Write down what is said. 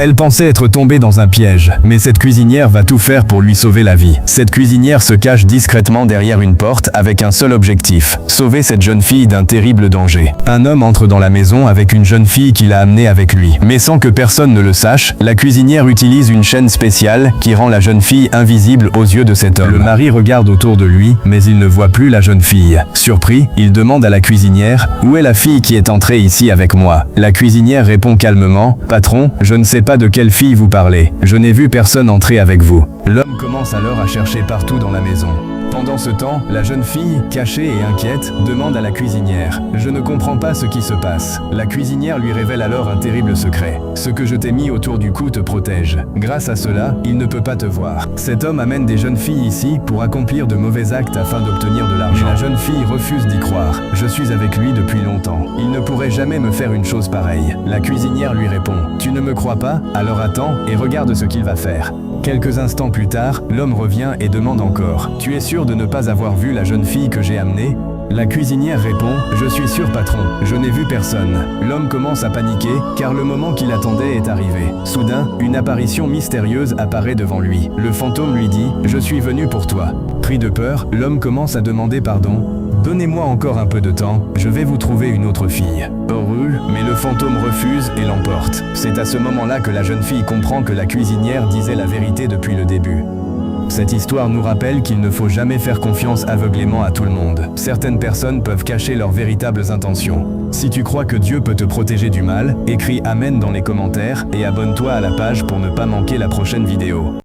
Elle pensait être tombée dans un piège, mais cette cuisinière va tout faire pour lui sauver la vie. Cette cuisinière se cache discrètement derrière une porte avec un seul objectif, sauver cette jeune fille d'un terrible danger. Un homme entre dans la maison avec une jeune fille qu'il a amenée avec lui. Mais sans que personne ne le sache, la cuisinière utilise une chaîne spéciale qui rend la jeune fille invisible aux yeux de cet homme. Le mari regarde autour de lui, mais il ne voit plus la jeune fille. Surpris, il demande à la cuisinière « Où est la fille qui est entrée ici avec moi ?» La cuisinière répond calmement « Patron, je ne sais pas de quelle fille vous parlez. Je n'ai vu personne entrer avec vous. » L'homme commence alors à chercher partout dans la maison. Pendant ce temps, la jeune fille, cachée et inquiète, demande à la cuisinière « Je ne comprends pas ce qui se passe. » La cuisinière lui révèle alors un terrible secret. « Ce que je t'ai mis autour du cou te protège. Grâce à cela, il ne peut pas te voir. » Cet homme amène des jeunes filles ici pour accomplir de mauvais actes afin d'obtenir de l'argent. Mais la jeune fille refuse d'y croire. « Je suis avec lui depuis longtemps. Il ne pourrait jamais me faire une chose pareille. » La cuisinière lui répond « Tu ne me crois pas? Alors attends et regarde ce qu'il va faire. » Quelques instants plus tard, l'homme revient et demande encore « Tu es sûr de ne pas avoir vu la jeune fille que j'ai amenée ?» La cuisinière répond « Je suis sûr patron, je n'ai vu personne. » L'homme commence à paniquer car le moment qu'il attendait est arrivé. Soudain, une apparition mystérieuse apparaît devant lui. Le fantôme lui dit « Je suis venu pour toi. » Pris de peur, l'homme commence à demander pardon. « Donnez-moi encore un peu de temps, je vais vous trouver une autre fille. » Heureux, mais le fantôme refuse et l'emporte. C'est à ce moment-là que la jeune fille comprend que la cuisinière disait la vérité depuis le début. Cette histoire nous rappelle qu'il ne faut jamais faire confiance aveuglément à tout le monde. Certaines personnes peuvent cacher leurs véritables intentions. Si tu crois que Dieu peut te protéger du mal, écris Amen dans les commentaires et abonne-toi à la page pour ne pas manquer la prochaine vidéo.